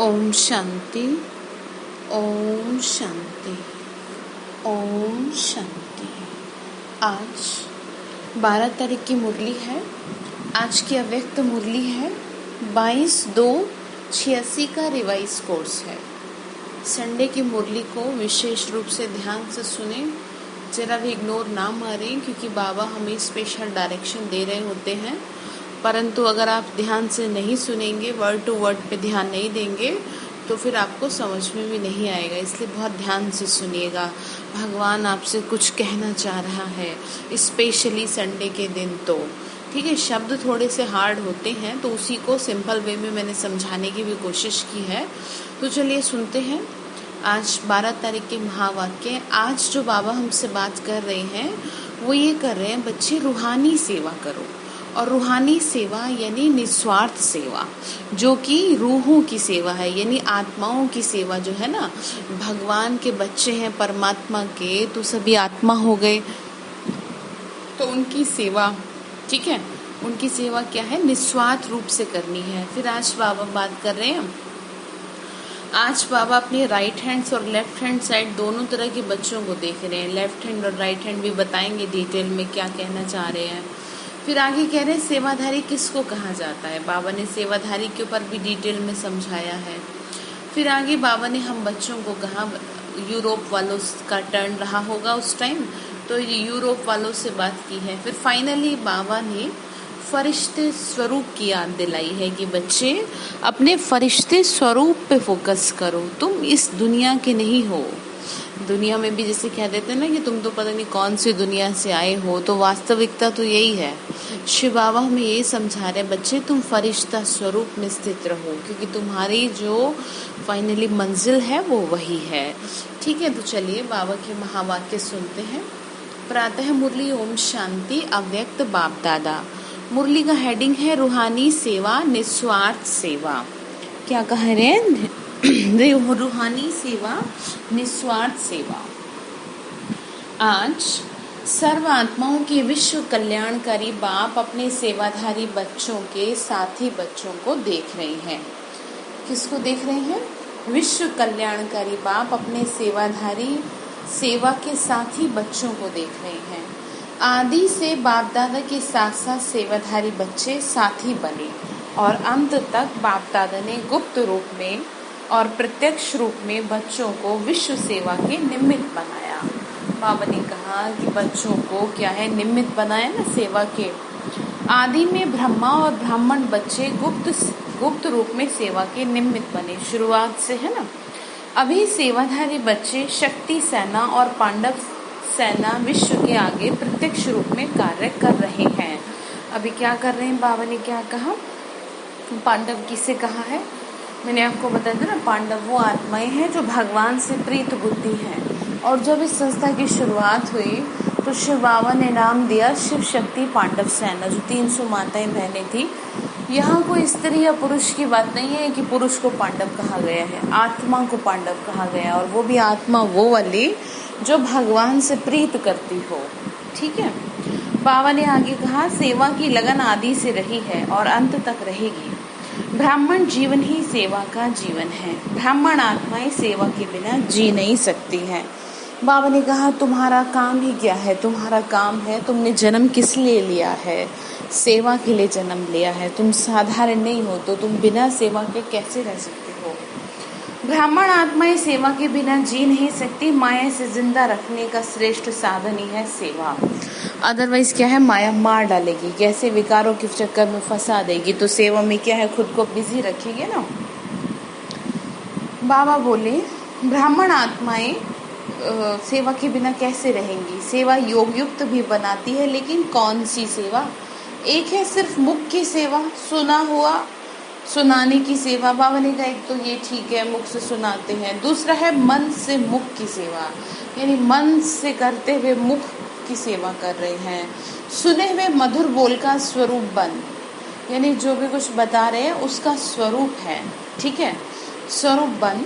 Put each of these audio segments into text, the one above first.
ओम शांति, ओम शांति, ओम शांति। आज 12 तारीख की मुरली है। आज की अव्यक्त मुरली है 22/2/86 का रिवाइज कोर्स है। संडे की मुरली को विशेष रूप से ध्यान से सुने, जरा भी इग्नोर ना मारें, क्योंकि बाबा हमें स्पेशल डायरेक्शन दे रहे होते हैं। परंतु अगर आप ध्यान से नहीं सुनेंगे, वर्ड टू वर्ड पे ध्यान नहीं देंगे, तो फिर आपको समझ में भी नहीं आएगा। इसलिए बहुत ध्यान से सुनिएगा। भगवान आपसे कुछ कहना चाह रहा है, स्पेशली संडे के दिन। तो ठीक है, शब्द थोड़े से हार्ड होते हैं, तो उसी को सिंपल वे में मैंने समझाने की भी कोशिश की है। तो चलिए सुनते हैं। आज 12 तारीख के महावाक्य। आज जो बाबा हमसे बात कर रहे हैं वो ये कर रहे हैं, बच्चे रूहानी सेवा करो। और रूहानी सेवा यानी निस्वार्थ सेवा, जो कि रूहों की सेवा है, यानी आत्माओं की सेवा जो है ना। भगवान के बच्चे हैं परमात्मा के, तो सभी आत्मा हो गए, तो उनकी सेवा, ठीक है, उनकी सेवा क्या है, निस्वार्थ रूप से करनी है। फिर आज बाबा बात कर रहे हैं। आज बाबा अपने राइट हैंड्स और लेफ्ट हैंड साइड दोनों तरह के बच्चों को देख रहे हैं। लेफ्ट हैंड और राइट हैंड भी बताएंगे डिटेल में क्या कहना चाह रहे हैं। फिर आगे कह रहे हैं सेवाधारी किसको कहा जाता है। बाबा ने सेवाधारी के ऊपर भी डिटेल में समझाया है। फिर आगे बाबा ने हम बच्चों को कहा, यूरोप वालों का टर्न रहा होगा उस टाइम, तो यूरोप वालों से बात की है। फिर फाइनली बाबा ने फरिश्ते स्वरूप की याद दिलाई है कि बच्चे अपने फरिश्ते स्वरूप पे फोकस करो। तुम इस दुनिया के नहीं हो। दुनिया में भी जैसे कह देते हैं ना कि तुम तो पता नहीं कौन सी दुनिया से आए हो, तो वास्तविकता तो यही है। शिव बाबा हमें यही समझा रहे, बच्चे तुम फरिश्ता स्वरूप में स्थित रहो, क्योंकि तुम्हारी जो फाइनली मंजिल है वो वही है। ठीक है, तो चलिए बाबा के महावाक्य सुनते हैं। प्रातः मुरली ओम शांति अव्यक्त बाप दादा। मुरली का हेडिंग है रूहानी सेवा निस्वार्थ सेवा। क्या कह रहे हैं, रूहानी सेवा निस्वार्थ सेवा। आज सर्व आत्माओं के विश्व कल्याणकारी बाप अपने सेवाधारी बच्चों के साथी बच्चों को देख रहे हैं। किसको देख रहे हैं? विश्व कल्याणकारी बाप अपने सेवाधारी सेवा के साथी बच्चों को देख रहे हैं। आदि से बाप दादा के साथ साथ सेवाधारी बच्चे साथी बने, और अंत तक बाप दादा ने गुप्त रूप में और प्रत्यक्ष रूप में बच्चों को विश्व सेवा के निमित्त बनाया। बाबा ने कहा कि बच्चों को क्या है, निमित्त बनाया ना सेवा के। आदि में ब्रह्मा और ब्राह्मण बच्चे गुप्त रूप में सेवा के निमित्त बने, शुरुआत से है ना। अभी सेवाधारी बच्चे शक्ति सेना और पांडव सेना विश्व के आगे प्रत्यक्ष रूप में कार्य कर रहे हैं। अभी क्या कर रहे हैं, बाबा ने क्या कहा, पांडव किसे कहा है, मैंने आपको बताया था ना, पांडव वो आत्माएं हैं जो भगवान से प्रीत बुद्धि हैं। और जब इस संस्था की शुरुआत हुई तो शिव बाबा ने नाम दिया शिव शक्ति पांडव सेना, जो 300 माताएं बहनें थी। यहाँ कोई स्त्री या पुरुष की बात नहीं है कि पुरुष को पांडव कहा गया है, आत्मा को पांडव कहा गया, और वो भी आत्मा वो वाली जो भगवान से प्रीत करती हो। ठीक है, बाबा ने आगे कहा सेवा की लगन आदि से रही है और अंत तक रहेगी। ब्राह्मण जीवन ही सेवा का जीवन है। ब्राह्मण आत्माएं सेवा के बिना जी नहीं सकती हैं। बाबा ने कहा तुम्हारा काम ही क्या है, तुम्हारा काम है, तुमने जन्म किस लिए लिया है, सेवा के लिए जन्म लिया है। तुम साधारण नहीं हो, तो तुम बिना सेवा के कैसे रह सकते हो। ब्राह्मण आत्माएं सेवा के बिना जी नहीं सकती। माया से जिंदा रखने का श्रेष्ठ साधन ही है सेवा। अदरवाइज क्या है, माया मार डालेगी, कैसे विकारों के चक्कर में फंसा देगी। तो सेवा में क्या है, खुद को बिजी रखेंगे ना। बाबा बोले ब्राह्मण आत्माएं सेवा के बिना कैसे रहेंगी। सेवा योग युक्त भी बनाती है, लेकिन कौन सी सेवा। एक है सिर्फ मुख की सेवा, सुना हुआ सुनाने की सेवा। बाबा ने कहा एक तो ये ठीक है, मुख से सुनाते हैं। दूसरा है मन से मुख की सेवा, यानी मन से करते हुए मुख की सेवा कर रहे हैं। सुने हुए मधुर बोल का स्वरूप बन, यानी जो भी कुछ बता रहे हैं उसका स्वरूप है। ठीक है, स्वरूप बन,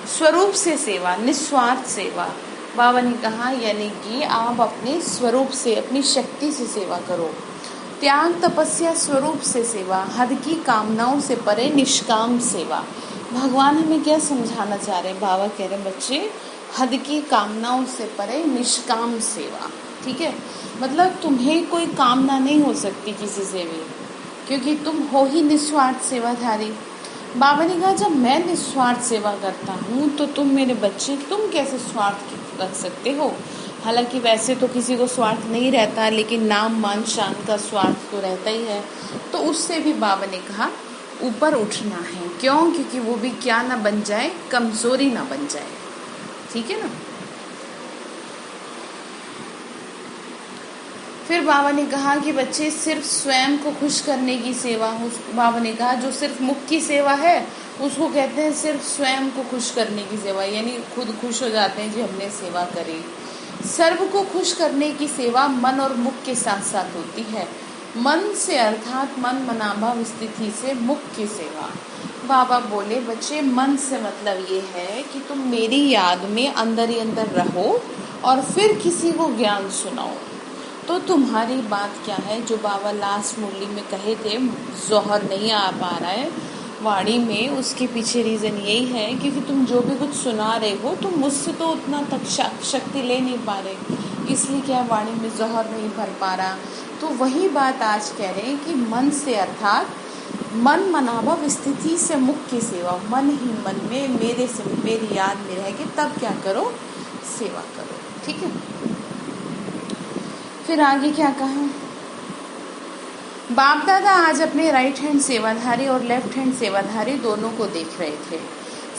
स्वरूप से सेवा, निस्वार्थ सेवा। बाबा ने कहा यानी कि आप अपने स्वरूप से, अपनी शक्ति से सेवा करो। त्याग तपस्या स्वरूप से सेवा, हद की कामनाओं से परे निष्काम सेवा। भगवान हमें क्या समझाना चाह रहे हैं? बाबा कह रहे हैं बच्चे, हद की कामनाओं से परे निष्काम सेवा। ठीक है, मतलब तुम्हें कोई कामना नहीं हो सकती किसी से भी, क्योंकि तुम हो ही निस्वार्थ सेवाधारी। बाबा ने कहा जब मैं निस्वार्थ सेवा करता हूँ तो तुम मेरे बच्चे, तुम कैसे स्वार्थ रख सकते हो? हालांकि वैसे तो किसी को स्वार्थ नहीं रहता, लेकिन नाम मान शान का स्वार्थ तो रहता ही है। तो उससे भी बाबा ने कहा ऊपर उठना है। क्यों? क्योंकि वो भी क्या ना बन जाए, कमजोरी ना बन जाए। ठीक है ना। फिर बाबा ने कहा कि बच्चे सिर्फ स्वयं को खुश करने की सेवा, बाबा ने कहा जो सिर्फ मुख की सेवा है उसको कहते हैं सिर्फ स्वयं को खुश करने की सेवा, यानी खुद खुश हो जाते हैं जी हमने सेवा करी। सर्व को खुश करने की सेवा मन और मुख के साथ साथ होती है। मन से अर्थात मन मनाभाव स्थिति से मुख की सेवा। बाबा बोले बच्चे मन से मतलब ये है कि तुम मेरी याद में अंदर ही अंदर रहो और फिर किसी को ज्ञान सुनाओ। तो तुम्हारी बात क्या है? जो बाबा लास्ट मुरली में कहे थे जौहर नहीं आ पा रहा है वाणी में, उसके पीछे रीज़न यही है क्योंकि तुम जो भी कुछ सुना रहे हो तुम मुझसे तो उतना तक शक्ति ले नहीं पा रहे, इसलिए क्या वाणी में जौहर नहीं भर पा रहा। तो वही बात आज कह रहे हैं कि मन से अर्थात मन मनाभाव स्थिति से मुख की सेवा। मन ही मन में मेरे से मेरी याद में रह के तब क्या करो? सेवा करो। ठीक है। फिर आगे क्या कहा? बाप दादा आज अपने राइट हैंड सेवाधारी और लेफ्ट हैंड सेवाधारी दोनों को देख रहे थे।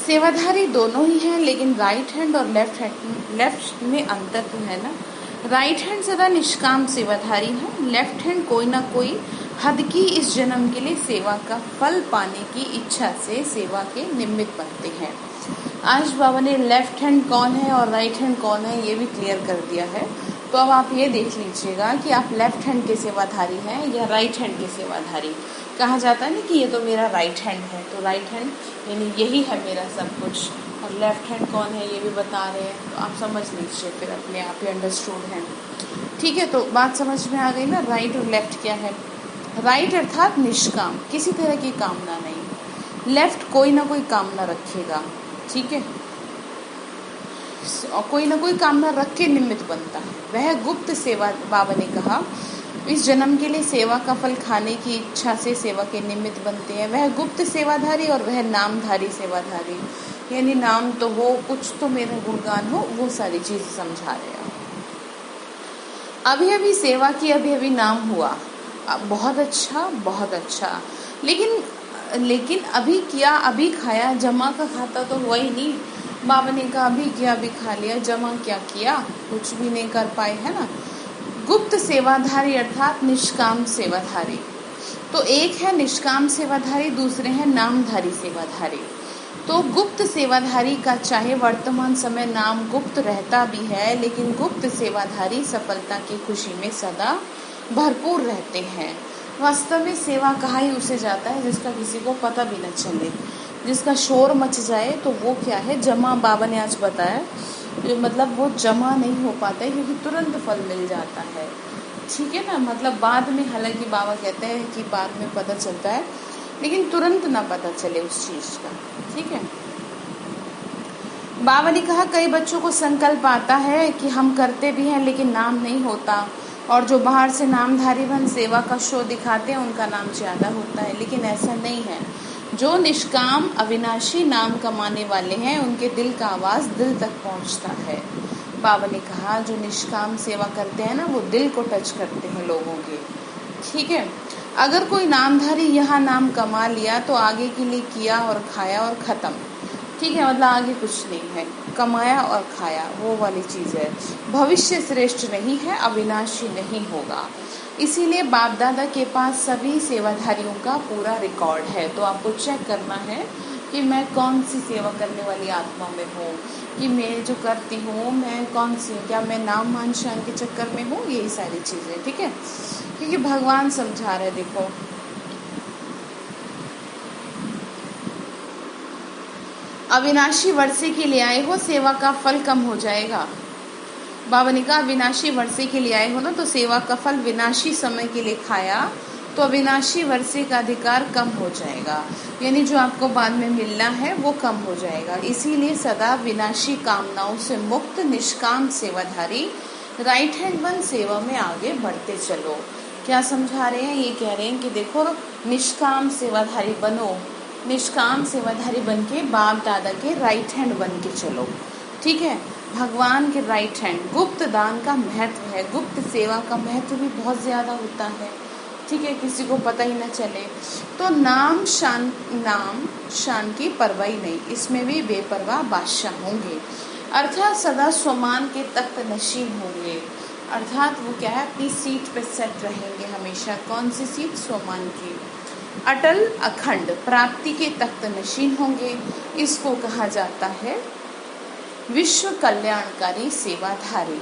सेवाधारी दोनों ही हैं, लेकिन राइट हैंड और लेफ्ट में अंतर तो है ना। राइट हैंड सदा निष्काम सेवाधारी है, लेफ्ट हैंड कोई ना कोई हद की इस जन्म के लिए सेवा का फल पाने की इच्छा से सेवा के निमित्त बनते हैं। आज बाबा ने लेफ्ट हैंड कौन है और राइट हैंड कौन है ये भी क्लियर कर दिया है। तो अब आप ये देख लीजिएगा कि आप लेफ्ट हैंड के सेवाधारी हैं या राइट हैंड के सेवाधारी। कहा जाता है ना कि ये तो मेरा राइट हैंड है, तो राइट हैंड यानी यही है मेरा सब कुछ, और लेफ्ट हैंड कौन है ये भी बता रहे हैं। तो आप समझ लीजिए फिर अपने आप ही अंडरस्टूड है। ठीक है, तो बात समझ में आ गई ना। राइट और लेफ्ट क्या है? राइट अर्थात निष्काम, किसी तरह की कामना नहीं। लेफ्ट कोई ना कोई कामना रखेगा। ठीक है, और कोई ना कोई कामना रख के निमित्त बनता है। वह गुप्त सेवा, बाबा ने कहा इस जन्म के लिए सेवा का फल खाने की इच्छा से सेवा के निमित्त बनते हैं। वह गुप्त सेवाधारी और वह नामधारी सेवाधारी, यानी नाम तो हो, कुछ तो मेरा गुणगान हो, वो सारी चीज समझा रहे हैं। अभी अभी सेवा की, अभी अभी नाम हुआ, बहुत अच्छा बहुत अच्छा, लेकिन अभी किया अभी खाया, जमा का खाता तो हुआ ही नहीं। बाबा ने कहा अभी किया अभी खा लिया, जमा क्या किया? कुछ भी नहीं कर पाए, है ना। गुप्त सेवाधारी अर्थात निष्काम सेवाधारी। तो एक है निष्काम सेवाधारी, दूसरे हैं नामधारी सेवाधारी। तो गुप्त सेवाधारी का चाहे वर्तमान समय नाम गुप्त रहता भी है, लेकिन गुप्त सेवाधारी सफलता की खुशी में सदा भरपूर रहते हैं। वास्तव में सेवा कहा ही उसे जाता है जिसका किसी को पता भी न चले, जिसका शोर मच जाए तो वो क्या है? जमा। बाबा ने आज बताया मतलब वो जमा नहीं हो पाता है क्योंकि तुरंत फल मिल जाता है। ठीक है ना, मतलब बाद में, हालांकि बाबा कहते हैं कि बाद में पता चलता है, लेकिन तुरंत ना पता चले उस चीज का। ठीक है। बाबा ने कहा कई बच्चों को संकल्प आता है कि हम करते भी हैं लेकिन नाम नहीं होता, और जो बाहर से नामधारी बन सेवा का शो दिखाते हैं उनका नाम ज्यादा होता है, लेकिन ऐसा नहीं है। जो निष्काम अविनाशी नाम कमाने वाले हैं उनके दिल का आवाज दिल तक पहुंचता है। बाबा ने कहा जो निष्काम सेवा करते हैं ना वो दिल को टच करते हैं लोगों के। ठीक है। अगर कोई नामधारी यहाँ नाम कमा लिया तो आगे के लिए किया और खाया और खत्म। ठीक है, मतलब आगे कुछ नहीं है, कमाया और खाया, वो वाली चीज है। भविष्य श्रेष्ठ नहीं है, अविनाशी नहीं होगा। इसीलिए बाप दादा के पास सभी सेवाधारियों का पूरा रिकॉर्ड है। तो आपको चेक करना है कि मैं कौन सी सेवा करने वाली आत्मा में हूँ, कि मैं जो करती हूँ मैं कौन सी, क्या मैं नाम मान शान के चक्कर में हूँ, यही सारी चीजें। ठीक है, क्योंकि भगवान समझा रहे, देखो अविनाशी वर्षे के लिए आए हो, सेवा का फल कम हो जाएगा। बाबा ने कहा अविनाशी वर्षे के लिए आए हो ना, तो सेवा का फल विनाशी समय के लिए खाया तो अविनाशी वर्षे का अधिकार कम हो जाएगा, यानी जो आपको बाद में मिलना है वो कम हो जाएगा। इसीलिए सदा विनाशी कामनाओं से मुक्त निष्काम सेवाधारी राइट हैंड वन सेवा में आगे बढ़ते चलो। क्या समझा रहे हैं? ये कह रहे हैं कि देखो निष्काम सेवाधारी बनो, निष्काम सेवाधारी बन के बाप दादा के राइट हैंड बन के चलो। ठीक है, भगवान के राइट हैंड। गुप्त दान का महत्व है, गुप्त सेवा का महत्व भी बहुत ज़्यादा होता है। ठीक है, किसी को पता ही ना चले। तो नाम शान की परवाह नहीं, इसमें भी बेपरवाह बादशाह होंगे, अर्थात सदा स्वमान के तख्त नशीन होंगे। अर्थात वो क्या है, अपनी सीट पे सेट रहेंगे हमेशा। कौन सी सीट? स्वमान की। अटल अखंड प्राप्ति के तख्त नशीन होंगे, इसको कहा जाता है विश्व कल्याणकारी सेवाधारी।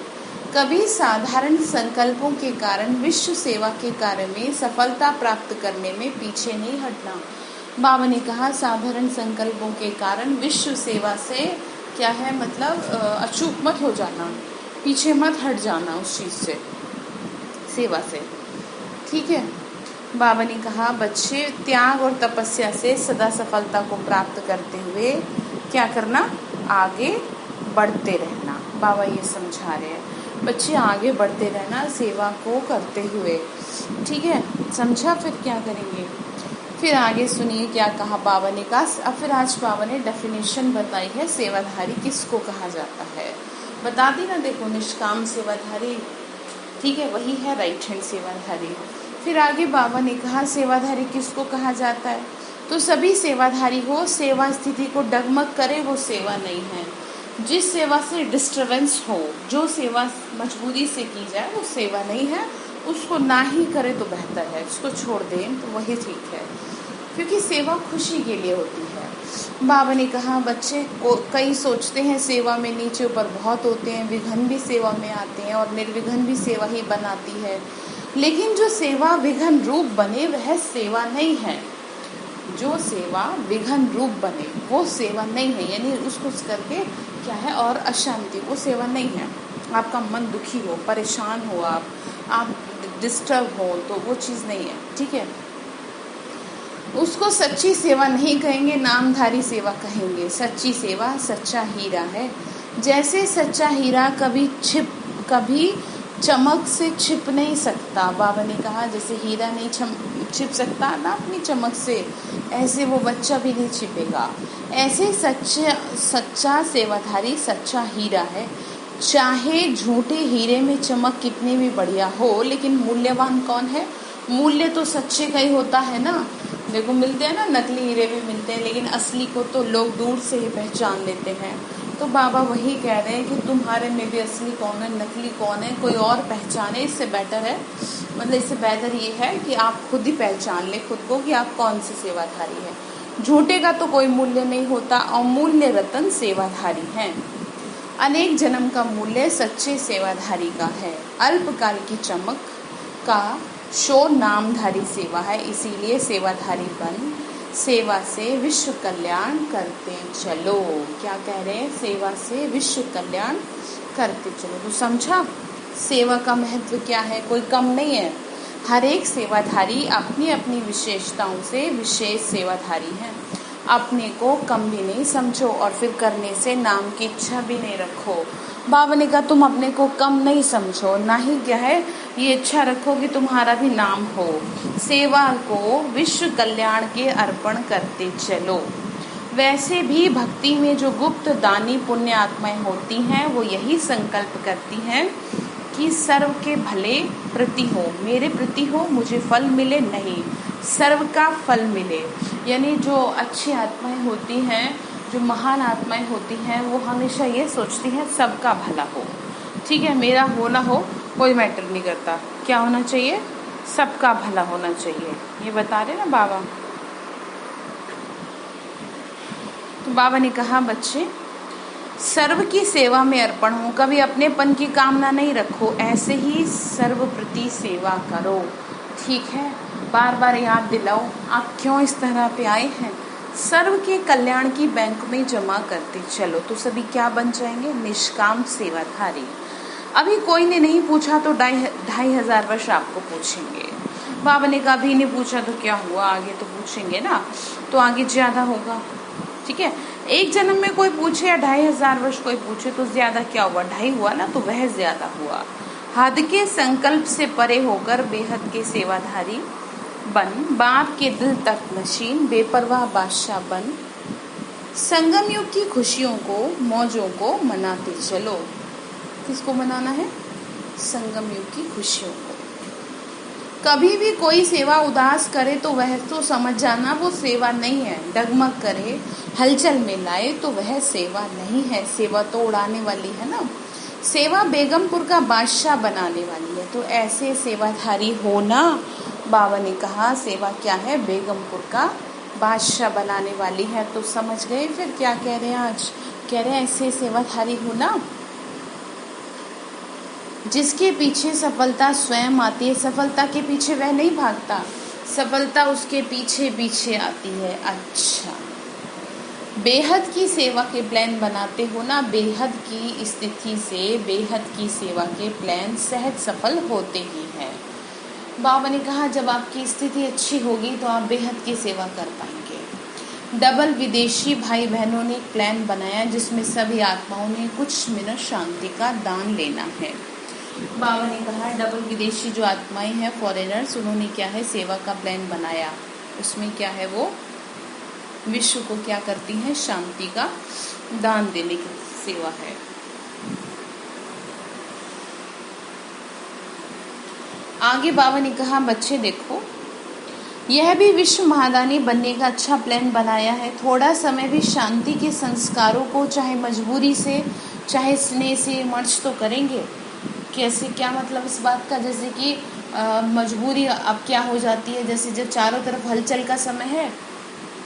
कभी साधारण संकल्पों के कारण विश्व सेवा के कार्य में सफलता प्राप्त करने में पीछे नहीं हटना। बाबा ने कहा साधारण संकल्पों के कारण विश्व सेवा से क्या है, मतलब अचूक मत हो जाना, पीछे मत हट जाना उस चीज़ से, सेवा से। ठीक है, बाबा ने कहा बच्चे त्याग और तपस्या से सदा सफलता को प्राप्त करते हुए क्या करना, आगे बढ़ते रहना। बाबा ये समझा रहे हैं बच्चे आगे बढ़ते रहना सेवा को करते हुए। ठीक है, समझा? फिर क्या करेंगे, फिर आगे सुनिए क्या कहा बाबा ने कहा। अब फिर आज बाबा ने डेफिनेशन बताई है सेवाधारी किसको कहा जाता है, बता दी ना। देखो निष्काम सेवाधारी, ठीक है, वही है राइट हैंड सेवाधारी। फिर आगे बाबा ने कहा सेवाधारी किसको कहा जाता है, तो सभी सेवाधारी हो, सेवा स्थिति को डगमग करे वो सेवा नहीं है। जिस सेवा से डिस्टर्बेंस हो, जो सेवा मजबूरी से की जाए वो सेवा नहीं है, उसको ना ही करे तो बेहतर है, उसको छोड़ दें तो वही ठीक है, क्योंकि सेवा खुशी के लिए होती है। बाबा ने कहा बच्चे को कई सोचते हैं सेवा में नीचे ऊपर बहुत होते हैं, विघ्न भी सेवा में आते हैं और निर्विघ्न भी सेवा ही बनाती है, लेकिन जो सेवा विघ्न रूप बने वह सेवा नहीं है। जो सेवा विघ्न रूप बने वो सेवा नहीं है, यानी उसको करके क्या है और अशांति, वो सेवा नहीं है। आपका मन दुखी हो, परेशान हो, आप डिस्टर्ब हो, तो वो चीज़ नहीं है। ठीक है, उसको सच्ची सेवा नहीं कहेंगे, नामधारी सेवा कहेंगे। सच्ची सेवा सच्चा हीरा है। जैसे सच्चा हीरा कभी चमक से छिप नहीं सकता। बाबा ने कहा जैसे हीरा नहीं छिप सकता ना अपनी चमक से, ऐसे वो बच्चा भी नहीं छिपेगा। ऐसे सच्चा सेवाधारी सच्चा हीरा है। चाहे झूठे हीरे में चमक कितनी भी बढ़िया हो, लेकिन मूल्यवान कौन है? मूल्य तो सच्चे का ही होता है ना। देखो मिलते हैं ना, नकली हीरे भी मिलते हैं, लेकिन असली को तो लोग दूर से ही पहचान लेते हैं। तो बाबा वही कह रहे हैं कि तुम्हारे में भी असली कौन है, नकली कौन है, कोई और पहचाने। इससे बेटर है, मतलब इससे बेहतर ये है कि आप खुद ही पहचान ले खुद को कि आप कौन से सेवाधारी हैं। झूठे का तो कोई मूल्य नहीं होता, अमूल्य रतन सेवाधारी हैं। अनेक जन्म का मूल्य सच्चे सेवाधारी का है। अल्पकाल की चमक का शोर नामधारी सेवा है, इसीलिए सेवाधारी बन सेवा से विश्व कल्याण करते चलो। क्या कह रहे हैं? सेवा से विश्व कल्याण करते चलो। तो समझा सेवा का महत्व क्या है, कोई कम नहीं है। हर एक सेवाधारी अपनी अपनी विशेषताओं से विशेष सेवाधारी हैं। अपने को कम भी नहीं समझो और फिर करने से नाम की इच्छा भी नहीं रखो। बाबा ने कहा तुम अपने को कम नहीं समझो, ना ही क्या है ये इच्छा रखो कि तुम्हारा भी नाम हो। सेवा को विश्व कल्याण के अर्पण करते चलो। वैसे भी भक्ति में जो गुप्त दानी पुण्य आत्माएं होती हैं वो यही संकल्प करती हैं कि सर्व के भले प्रति हो, मेरे प्रति हो, मुझे फल मिले नहीं, सर्व का फल मिले। यानी जो अच्छी आत्माएं होती हैं, जो महान आत्माएं होती हैं, वो हमेशा ये सोचती हैं सबका भला हो। ठीक है, मेरा हो ना हो कोई मैटर नहीं करता, क्या होना चाहिए? सबका भला होना चाहिए। ये बता रहे ना बाबा। तो बाबा ने कहा बच्चे सर्व की सेवा में अर्पण हो, कभी अपनेपन की कामना नहीं रखो, ऐसे ही सर्व प्रति सेवा करो। ठीक है, बार बार याद दिलाओ आप क्यों इस तरह पे आए हैं। सर्व के कल्याण की बैंक में जमा करते चलो, तो सभी क्या बन जाएंगे? निष्काम सेवाधारी। अभी कोई ने नहीं पूछा तो 2500 वर्ष आपको पूछेंगे। बाबा ने कहा अभी नहीं पूछा तो क्या हुआ, आगे तो पूछेंगे ना, तो आगे ज्यादा होगा। ठीक है, एक जन्म में कोई पूछे या 2500 वर्ष कोई पूछे तो ज्यादा क्या हुआ, 2.5 हुआ ना, तो वह ज्यादा हुआ। हद के संकल्प से परे होकर बेहद के सेवाधारी बन, बाप के दिल तक नशीन बेपरवाह बादशाह बन, संगम युग की खुशियों को मौजों को मनाते चलो। किसको मनाना है? संगम युग की खुशियों को। कभी भी कोई सेवा उदास करे तो वह तो समझ जाना वो सेवा नहीं है, डगमग करे हलचल में लाए तो वह सेवा नहीं है। सेवा तो उड़ाने वाली है ना, सेवा बेगमपुर का बादशाह बनाने वाली है। तो ऐसे सेवाधारी होना, बाबा ने कहा सेवा क्या है? बेगमपुर का बादशाह बनाने वाली है। तो समझ गए फिर क्या कह रहे हैं आज? कह रहे हैं ऐसे सेवाधारी होना जिसके पीछे सफलता स्वयं आती है। सफलता के पीछे वह नहीं भागता, सफलता उसके पीछे पीछे आती है। अच्छा, बेहद की सेवा के प्लान बनाते हो ना, बेहद की स्थिति से बेहद की सेवा के प्लान सहज सफल होते ही हैं। बाबा ने कहा जब आपकी स्थिति अच्छी होगी तो आप बेहद की सेवा कर पाएंगे। डबल विदेशी भाई बहनों ने एक प्लान बनाया जिसमें सभी आत्माओं ने कुछ मिनट शांति का दान लेना है। बाबा ने कहा डबल विदेशी जो आत्माएं हैं, फॉरेनर्स, उन्होंने क्या है सेवा का प्लान बनाया। उसमें क्या है, वो विश्व को क्या करती हैं? शांति का दान देने की सेवा है। आगे बाबा ने कहा बच्चे देखो, यह भी विश्व महादानी बनने का अच्छा प्लान बनाया है। थोड़ा समय भी शांति के संस्कारों को चाहे मजबूरी से चाहे स्नेह से मर्ज तो करेंगे। कैसे, क्या मतलब इस बात का? जैसे कि मजबूरी अब क्या हो जाती है, जैसे जब चारों तरफ हलचल का समय है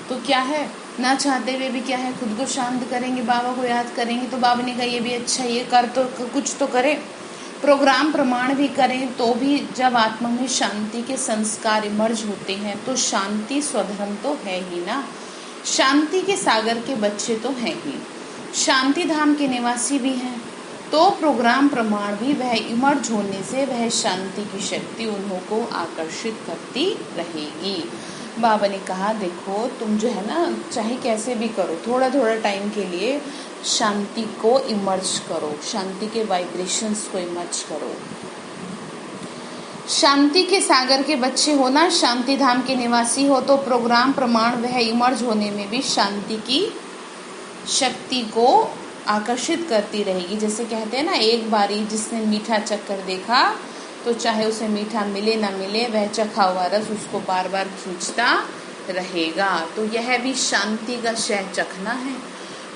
तो क्या है, ना चाहते हुए भी क्या है, खुद को शांत करेंगे, बाबा को याद करेंगे। तो बाबा ने कहा ये भी अच्छा, ये कर तो कुछ तो करें, प्रोग्राम प्रमाण भी करें। तो भी जब आत्मा में शांति के संस्कार इमर्ज होते हैं तो शांति स्वधर्म तो है ही ना, शांति के सागर के बच्चे तो हैं ही, शांति धाम के निवासी भी हैं। तो प्रोग्राम प्रमाण भी वह इमर्ज होने से वह शांति की शक्ति उन्हों को आकर्षित करती रहेगी। बाबा ने कहा देखो तुम जो है ना, चाहे कैसे भी करो, थोड़ा थोड़ा टाइम के लिए शांति को इमर्ज करो, शांति के वाइब्रेशंस को इमर्ज करो। शांति के सागर के बच्चे हो ना, शांति धाम के निवासी हो, तो प्रोग्राम प्रमाण वह इमर्ज होने में भी शांति की शक्ति को आकर्षित करती रहेगी। जैसे कहते हैं ना, एक बारी जिसने मीठा चक्कर देखा तो चाहे उसे मीठा मिले ना मिले, वह चखा हुआ रस उसको बार बार खींचता रहेगा। तो यह भी शांति का शह चखना है।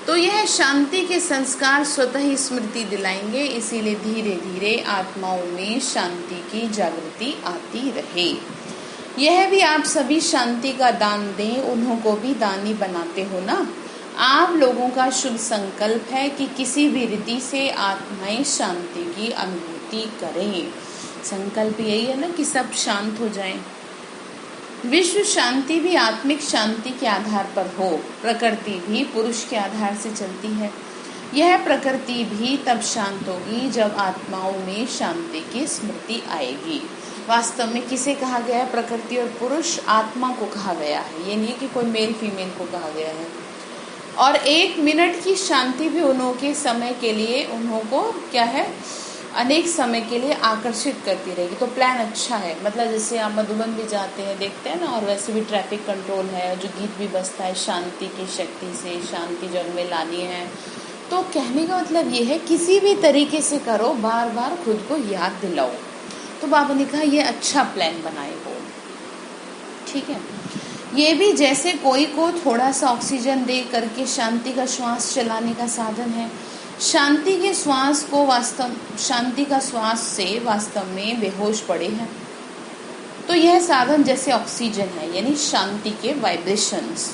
तो यह शांति के संस्कार स्वतः ही स्मृति दिलाएंगे, इसीलिए धीरे धीरे आत्माओं में शांति की जागृति आती रहे। यह भी आप सभी शांति का दान दें, उन्हों को भी दानी बनाते हो ना। आप लोगों का शुभ संकल्प है कि किसी भी रीति से आत्माएं शांति की अनुभूति करें। संकल्प यही है ना कि सब शांत हो जाएं। विश्व शांति भी आत्मिक शांति के आधार पर हो। प्रकृति भी पुरुष के आधार से चलती है। यह प्रकृति भी तब शांत होगी जब आत्माओं में शांति की स्मृति आएगी। वास्तव में किसे कहा गया है? प्रकृति और पुरुष, आत्मा को कहा गया है। ये नहीं कि कोई मेल फीमेल को कहा गया है। और 1 मिनट की शांति भी उन्हों के समय के लिए, उन्हों को क्या है, अनेक समय के लिए आकर्षित करती रहेगी। तो प्लान अच्छा है। मतलब जैसे आप मधुबन भी जाते हैं, देखते हैं ना, और वैसे भी ट्रैफिक कंट्रोल है, जो गीत भी बजता है, शांति की शक्ति से शांति जग में लानी है। तो कहने का मतलब ये है किसी भी तरीके से करो, बार बार खुद को याद दिलाओ। तो बाबा ने कहा ये अच्छा प्लान बनाए हो, ठीक है। ये भी जैसे कोई को थोड़ा सा ऑक्सीजन दे करके शांति का श्वास चलाने का साधन है। शांति के श्वास को शांति का श्वास से वास्तव में बेहोश पड़े हैं। तो यह साधन जैसे ऑक्सीजन है, यानी शांति के वाइब्रेशंस,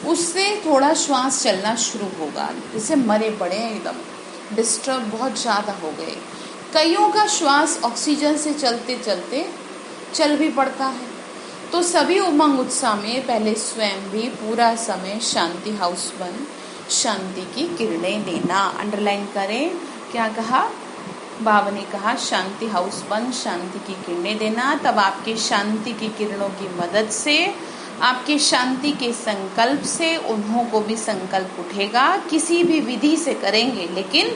उससे थोड़ा श्वास चलना शुरू होगा। जैसे मरे पड़े हैं, एकदम डिस्टर्ब बहुत ज़्यादा हो गए। कईयों का श्वास ऑक्सीजन से चलते चलते चल भी पड़ता है। तो सभी उमंग उत्साह में पहले स्वयं भी पूरा समय शांति हाउस बन शांति की किरणें देना। अंडरलाइन करें, क्या कहा? बाबा ने कहा शांति हाउस बंद, शांति की किरणें देना। तब आपके शांति की किरणों की मदद से, आपके शांति के संकल्प से उन्हों को भी संकल्प उठेगा। किसी भी विधि से करेंगे, लेकिन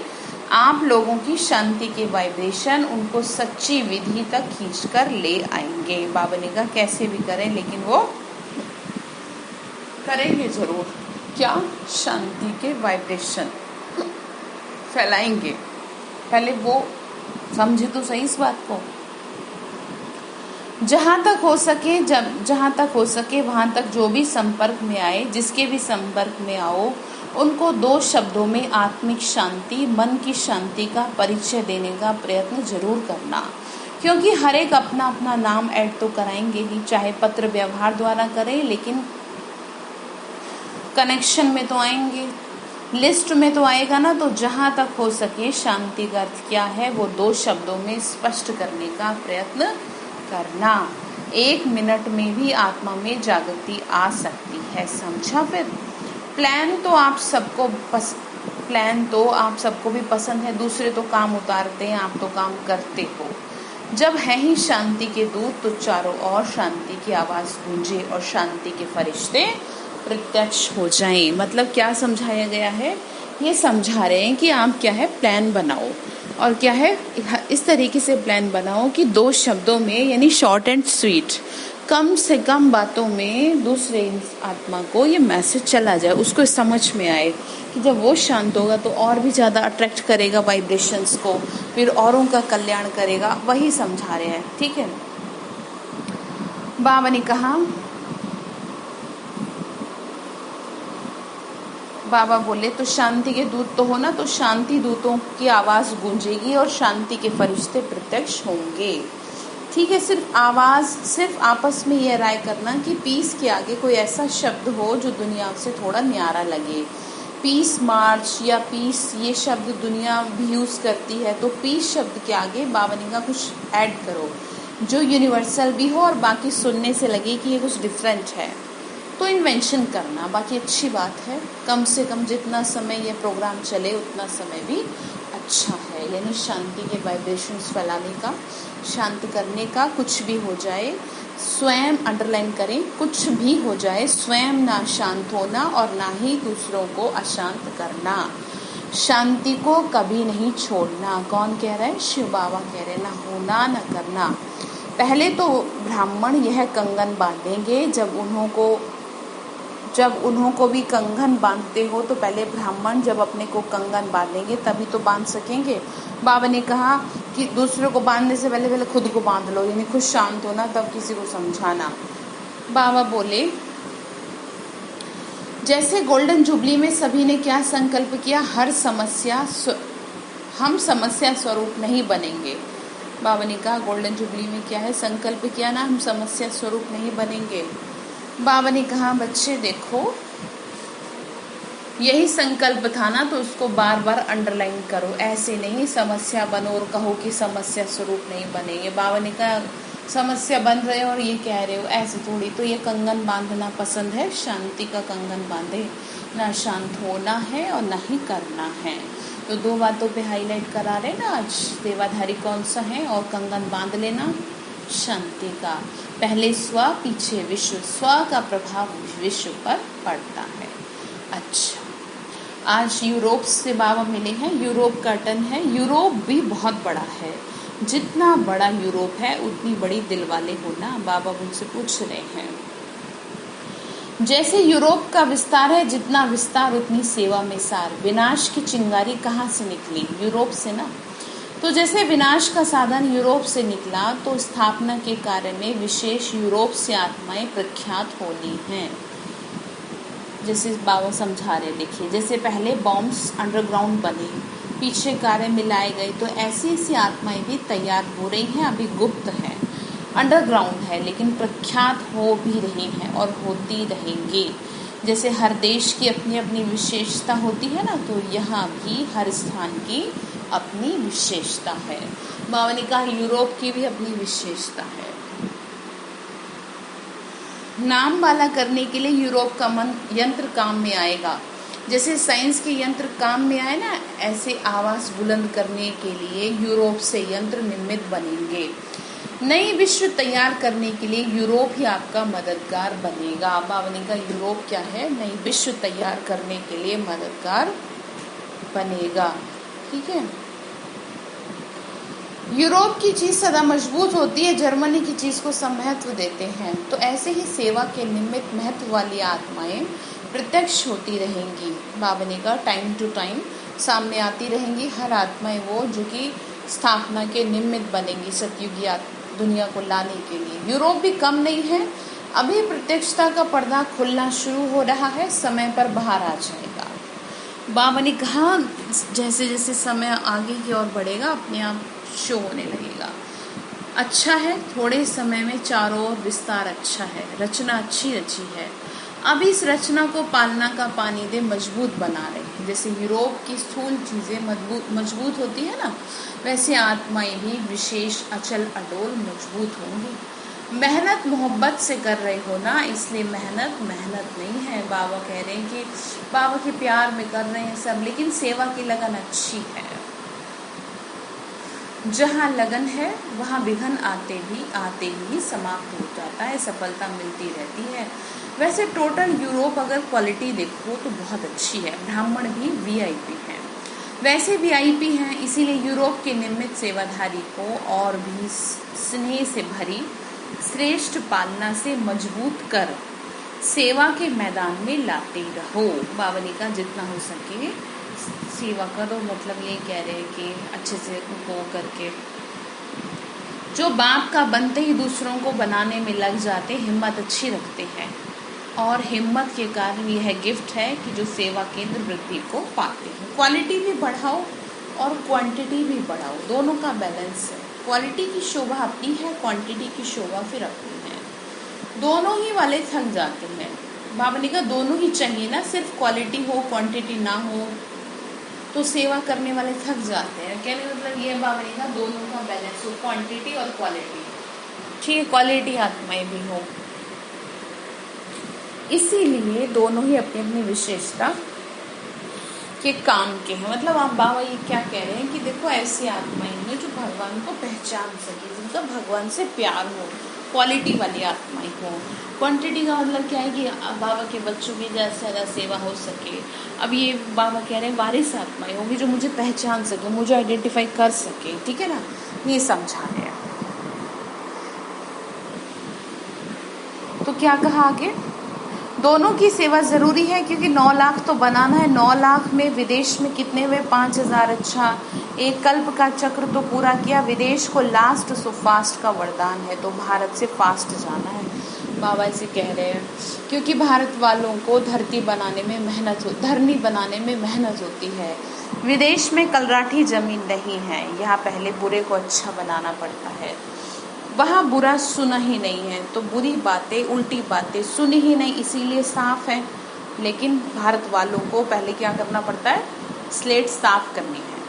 आप लोगों की शांति के वाइब्रेशन उनको सच्ची विधि तक खींचकर ले आएंगे। बाबा ने कहा कैसे भी करें, लेकिन वो करेंगे जरूर। क्या? शांति के वाइब्रेशन फैलाएंगे। पहले वो समझे तो सही इस बात को। जहाँ तक हो सके वहाँ तक जो भी संपर्क में आए, जिसके भी संपर्क में आओ, उनको 2 शब्दों में आत्मिक शांति, मन की शांति का परिचय देने का प्रयत्न जरूर करना। क्योंकि हर एक अपना अपना नाम ऐड तो कराएंगे ही, चाहे पत्र व्यवहार द्वारा करें, लेकिन कनेक्शन में तो आएंगे, लिस्ट में तो आएगा ना। तो जहाँ तक हो सके शांति का अर्थ क्या है वो 2 शब्दों में स्पष्ट करने का प्रयत्न करना। 1 मिनट में भी आत्मा में जागृति आ सकती है। समझा? फिर प्लान तो आप सबको भी पसंद है। दूसरे तो काम उतारते हैं, आप तो काम करते हो। जब है ही शांति के दूत, तो चारों ओर शांति की आवाज गूंजे और शांति के फरिश्ते प्रत्यक्ष हो जाएं। मतलब क्या समझाया गया है? ये समझा रहे हैं कि आप क्या है, प्लान बनाओ। और क्या है, इस तरीके से प्लान बनाओ कि 2 शब्दों में, यानी शॉर्ट एंड स्वीट, कम से कम बातों में दूसरे आत्मा को ये मैसेज चला जाए, उसको समझ में आए। कि जब वो शांत होगा तो और भी ज़्यादा अट्रैक्ट करेगा वाइब्रेशंस को, फिर औरों का कल्याण करेगा। वही समझा रहे हैं। ठीक है। बाबा ने कहा, बाबा बोले तो शांति के दूत तो हो ना, तो शांति दूतों की आवाज़ गूंजेगी और शांति के फरिश्ते प्रत्यक्ष होंगे। ठीक है। सिर्फ आवाज़, सिर्फ आपस में यह राय करना कि पीस के आगे कोई ऐसा शब्द हो जो दुनिया से थोड़ा न्यारा लगे। पीस मार्च या पीस, ये शब्द दुनिया भी यूज़ करती है, तो पीस शब्द के आगे बाबा ने कहा कुछ ऐड करो जो यूनिवर्सल भी हो और बाकी सुनने से लगे कि ये कुछ डिफरेंट है, तो इन्वेंशन करना। बाकी अच्छी बात है। कम से कम जितना समय ये प्रोग्राम चले उतना समय भी अच्छा है। यानी शांति के वाइब्रेशंस फैलाने का, शांत करने का। कुछ भी हो जाए, स्वयं अंडरलाइन करें, कुछ भी हो जाए स्वयं ना शांत होना और ना ही दूसरों को अशांत करना। शांति को कभी नहीं छोड़ना। कौन कह रहा है? शिव बाबा कह रहे हैं। ना होना ना करना। पहले तो ब्राह्मण यह कंगन बांधेंगे। जब उन्हों को भी कंगन बांधते हो तो पहले ब्राह्मण जब अपने को कंगन बांधेंगे तभी तो बांध सकेंगे। बाबा ने कहा कि दूसरों को बांधने से पहले खुद को बांध लो, यानी खुद शांत होना, तब किसी को समझाना। बाबा बोले जैसे गोल्डन जुबली में सभी ने क्या संकल्प किया, हम समस्या स्वरूप नहीं बनेंगे। बाबा ने कहा गोल्डन जुबली में क्या है, संकल्प किया ना, हम समस्या स्वरूप नहीं बनेंगे। बाबा ने कहा बच्चे देखो, यही संकल्प था ना, तो उसको बार बार अंडरलाइन करो। ऐसे नहीं समस्या बनो और कहो कि समस्या स्वरूप नहीं बनेंगे। बाबा ने कहा समस्या बन रहे हो और ये कह रहे हो, ऐसे थोड़ी। तो ये कंगन बांधना पसंद है, शांति का कंगन बांधे। ना शांत होना है और ना ही करना है। तो 2 बातों पे हाईलाइट करा रहे ना आज। देवाधारी कौन सा है और कंगन बांध लेना शांति का। पहले स्व, पीछे विश्व। स्व का प्रभाव विश्व पर पड़ता है। अच्छा, आज यूरोप से बाबा मिले हैं। यूरोप का टर्न है। यूरोप भी बहुत बड़ा है। जितना बड़ा यूरोप है उतनी बड़ी दिल वाले होना। बाबा मुझसे पूछ रहे हैं, जैसे यूरोप का विस्तार है, जितना विस्तार उतनी सेवा में सार। विनाश की चिंगारी कहाँ से निकली? यूरोप से ना। तो जैसे विनाश का साधन यूरोप से निकला, तो स्थापना के कार्य में विशेष यूरोप से आत्माएं प्रख्यात होनी हैं। जैसे बाबा समझा रहे, देखिए जैसे पहले बॉम्ब्स अंडरग्राउंड बने, पीछे कार्य मिलाए गए, तो ऐसी ऐसी आत्माएं भी तैयार हो रही हैं। अभी गुप्त है, अंडरग्राउंड है, लेकिन प्रख्यात हो भी रही हैं और होती रहेंगी। जैसे हर देश की अपनी अपनी विशेषता होती है ना, तो यहाँ भी हर स्थान की अपनी विशेषता है। बाबा ने कहा यूरोप की भी अपनी विशेषता है। नाम वाला करने के लिए यूरोप का यंत्र काम में आएगा। जैसे साइंस के यंत्र काम में आए ना, ऐसे आवाज बुलंद करने के लिए यूरोप से यंत्र निर्मित बनेंगे। नई विश्व तैयार करने के लिए यूरोप ही आपका मददगार बनेगा। बावनी का यूरोप क्या है, नई विश्व तैयार करने के लिए मददगार बनेगा। ठीक है, यूरोप की चीज सदा मजबूत होती है, जर्मनी की चीज को सब महत्व देते हैं। तो ऐसे ही सेवा के निमित्त महत्व वाली आत्माएं प्रत्यक्ष होती रहेंगी। बावनी का टाइम टू टाइम सामने आती रहेंगी हर आत्माएं वो जो कि स्थापना के निमित्त बनेंगी सतयुगी दुनिया को लाने के लिए। यूरोप भी कम नहीं है, अभी प्रत्यक्षता का पर्दा खुलना शुरू हो रहा है, समय पर बाहर आ जाएगा। बाबा ने कहा जैसे जैसे समय आगे की ओर बढ़ेगा अपने आप शो होने लगेगा। अच्छा है, थोड़े समय में चारों ओर विस्तार अच्छा है, रचना अच्छी रची है। अब इस रचना को पालना का पानी दे मजबूत बना रहे। जैसे यूरोप की स्थूल चीजें मजबूत होती है ना, वैसे आत्माएं भी विशेष अचल अडोल मजबूत होंगी। मेहनत मोहब्बत से कर रहे हो ना, इसलिए मेहनत नहीं है। बाबा कह रहे हैं कि बाबा के प्यार में कर रहे हैं सब, लेकिन सेवा की लगन अच्छी है। जहाँ लगन है वहाँ विघ्न आते ही समाप्त हो जाता है, सफलता मिलती रहती है। वैसे टोटल यूरोप अगर क्वालिटी देखो तो बहुत अच्छी है। ब्राह्मण भी वीआईपी हैं, वैसे वीआईपी हैं, इसीलिए यूरोप के निमित्त सेवाधारी को और भी स्नेह से भरी श्रेष्ठ पालना से मजबूत कर सेवा के मैदान में लाते रहो। बावली का जितना हो सके सेवा करो, मतलब ये कह रहे हैं कि अच्छे से उनको करके जो बाप का बनते ही दूसरों को बनाने में लग जाते, हिम्मत अच्छी रखते हैं और हिम्मत के कारण यह गिफ्ट है कि जो सेवा केंद्र वृद्धि को पाते हैं। क्वालिटी भी बढ़ाओ और क्वांटिटी भी बढ़ाओ, दोनों का बैलेंस है। क्वालिटी की शोभा अपनी है, क्वांटिटी की शोभा फिर अपनी है। दोनों ही वाले थक जाते हैं। बाबा ने कहा दोनों ही चाहिए ना, सिर्फ क्वालिटी हो क्वांटिटी ना हो तो सेवा करने वाले थक जाते हैं। कहने मतलब ये बाबा ने कहा दोनों का बैलेंस हो, क्वांटिटी और क्वालिटी। ठीक है, क्वालिटी आत्माएं भी हो, इसीलिए दोनों ही अपनी अपनी विशेषता के काम के हैं। मतलब आप बाबा ये क्या कह रहे हैं कि देखो ऐसी आत्माएं हैं जो भगवान को पहचान सके, जिनका भगवान से प्यार हो, क्वालिटी वाली आत्माएं हो। क्वांटिटी का मतलब क्या है कि बाबा के बच्चों की ज़्यादा से ज़्यादा सेवा हो सके। अब ये बाबा कह रहे हैं वारिस आत्माएं होंगी जो मुझे पहचान सके, मुझे आइडेंटिफाई कर सके। ठीक है ना, ये समझा रहे हैं। तो क्या कहा आगे, दोनों की सेवा जरूरी है क्योंकि 9 लाख तो बनाना है। 9 लाख में विदेश में कितने हुए, 5000। अच्छा, एक कल्प का चक्र तो पूरा किया। विदेश को लास्ट सो फास्ट का वरदान है, तो भारत से फास्ट जाना है। बाबा ऐसे कह रहे हैं क्योंकि भारत वालों को धरनी बनाने में मेहनत होती है। विदेश में कलराठी जमीन नहीं है, यहाँ पहले बुरे को अच्छा बनाना पड़ता है। वहाँ बुरा सुना ही नहीं है, तो बुरी बातें उल्टी बातें सुनी ही नहीं, इसीलिए साफ है। लेकिन भारत वालों को पहले क्या करना पड़ता है, स्लेट साफ करनी है,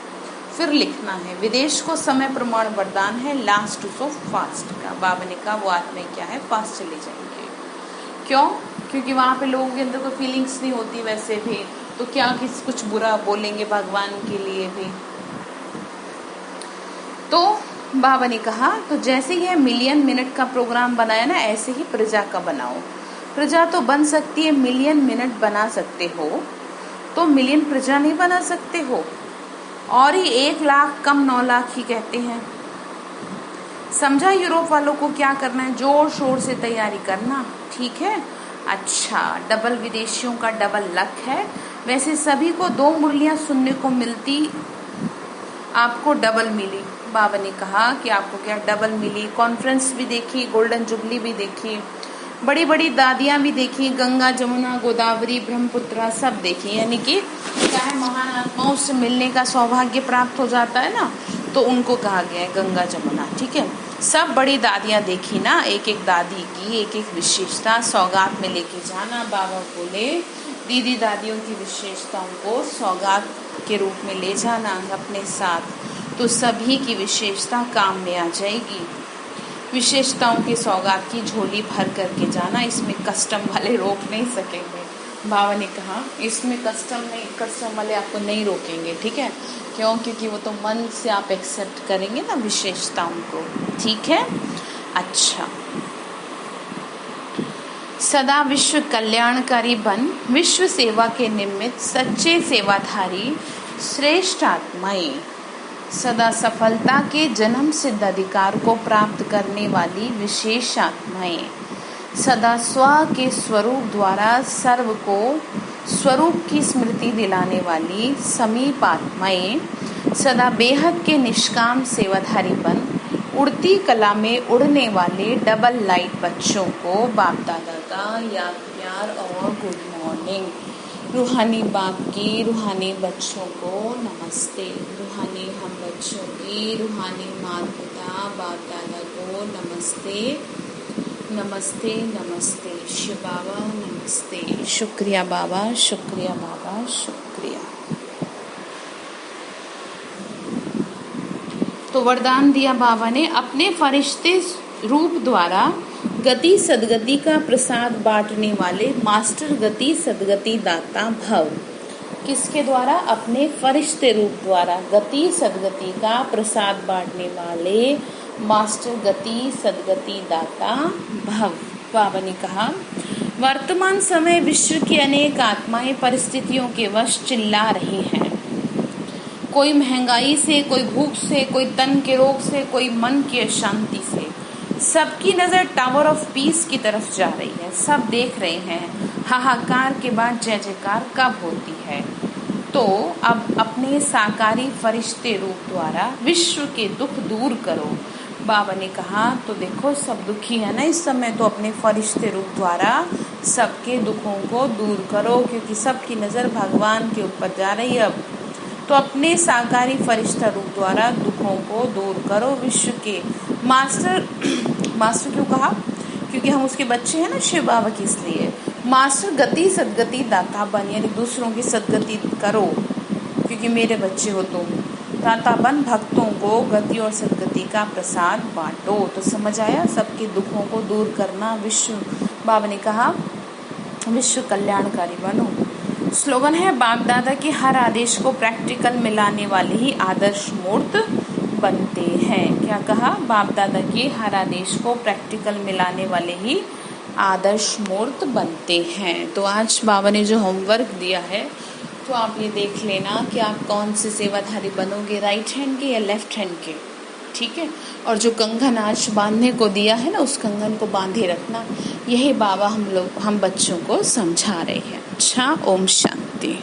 फिर लिखना है। विदेश को समय प्रमाण वरदान है, लास्ट सो फास्ट का। बाबा ने कहा वो आत्माएं क्या है, फास्ट चले जाएंगे। क्यों? क्योंकि वहाँ पे लोगों के अंदर कोई फीलिंग्स नहीं होती वैसे भी, तो क्या कुछ बुरा बोलेंगे भगवान के लिए भी। तो बाबा ने कहा तो जैसे यह मिलियन मिनट का प्रोग्राम बनाया ना, ऐसे ही प्रजा का बनाओ। प्रजा तो बन सकती है, मिलियन मिनट बना सकते हो तो मिलियन प्रजा नहीं बना सकते हो। और ही 1 लाख कम 9 लाख ही कहते हैं। समझा यूरोप वालों को क्या करना है, जोर शोर से तैयारी करना। ठीक है, अच्छा, डबल विदेशियों का डबल लक है। वैसे सभी को 2 मुरलियां सुनने को मिलती, आपको डबल मिली। बाबा ने कहा कि आपको क्या डबल मिली। कॉन्फ्रेंस भी देखी, गोल्डन जुबली भी देखी, बड़ी बड़ी दादियां भी देखी, गंगा जमुना गोदावरी ब्रह्मपुत्रा सब देखी। यानी कि चाहे महान आत्माओं से मिलने का सौभाग्य प्राप्त हो जाता है ना, तो उनको कहा गया है गंगा जमुना। ठीक है, सब बड़ी दादियां देखी ना, एक एक दादी की एक एक विशेषता सौगात में लेके जाना। बाबा बोले दीदी दादियों की विशेषताओं को सौगात के रूप में ले जाना अपने साथ, तो सभी की विशेषता काम में आ जाएगी। विशेषताओं की सौगात की झोली भर करके जाना, इसमें कस्टम वाले रोक नहीं सकेंगे। बाबा ने कहा इसमें कस्टम वाले आपको नहीं रोकेंगे, ठीक है? क्यों? क्योंकि वो तो मन से आप एक्सेप्ट करेंगे ना विशेषताओं को, ठीक है? अच्छा, सदा विश्व कल्याणकारी बन, विश्व सेवा के निमित्त सच्चे सेवाधारी श्रेष्ठ आत्माएं, सदा सफलता के जन्म सिद्ध अधिकार को प्राप्त करने वाली विशेष आत्माएं, सदा स्व के स्वरूप द्वारा सर्व को स्वरूप की स्मृति दिलाने वाली समीप आत्माएं, सदा बेहद के निष्काम सेवाधारी बन, उड़ती कला में उड़ने वाले डबल लाइट बच्चों को बाप दादा का याद प्यार और गुड मॉर्निंग। रूहानी बाप की रूहानी बच्चों को नमस्ते। रूहानी हम बच्चों की रूहानी माता पिता बाप दादा को नमस्ते नमस्ते नमस्ते। शिव बाबा नमस्ते। शुक्रिया बाबा, शुक्रिया बाबा, शुक्रिया। तो वरदान दिया बाबा ने अपने फरिश्ते रूप द्वारा गति सदगति का प्रसाद बांटने वाले मास्टर गति सदगति दाता भव। किसके द्वारा? अपने फरिश्ते रूप द्वारा गति सदगति का प्रसाद बांटने वाले मास्टर गति सदगति दाता भव। बाबा ने कहा वर्तमान समय विश्व की अनेक आत्माएं परिस्थितियों के वश चिल्ला रही हैं। कोई महंगाई से, कोई भूख से, कोई तन के रोग से, कोई मन की अशांति से। सबकी नजर टावर ऑफ पीस की तरफ जा रही है। सब देख रहे हैं हाहाकार के बाद जय जयकार कब होती है। तो अब अपने साकारी फरिश्ते रूप द्वारा विश्व के दुख दूर करो। बाबा ने कहा तो देखो सब दुखी है ना इस समय, तो अपने फरिश्ते रूप द्वारा सबके दुखों को दूर करो, क्योंकि सबकी नजर भगवान के ऊपर जा रही है अब। तो अपने साकारी फरिश्ता रूप द्वारा दुखों को दूर करो विश्व के। मास्टर क्यों कहा? क्योंकि हम उसके बच्चे हैं ना शिव बाबा की, इसलिए मास्टर गति सदगति दाता बन, यानी दूसरों की सदगति करो क्योंकि मेरे बच्चे हो तुम। दाता बन, भक्तों को गति और सदगति का प्रसाद बांटो। तो समझ आया, सबके दुखों को दूर करना विश्व। बाबा ने कहा विश्व कल्याणकारी बनो। स्लोगन है बाप दादा के हर आदेश को प्रैक्टिकल मिलाने वाले ही आदर्श मूर्त बनते हैं। क्या कहा? बाप दादा के हर आदेश को प्रैक्टिकल मिलाने वाले ही आदर्श मूर्त बनते हैं। तो आज बाबा ने जो होमवर्क दिया है तो आप ये देख लेना कि आप कौन से सेवाधारी बनोगे, राइट हैंड के या लेफ्ट हैंड के, ठीक है? और जो कंगन आज बांधने को दिया है ना, उस कंगन को बांधे रखना। यही बाबा हम बच्चों को समझा रहे हैं। अच्छा, ओम शांति।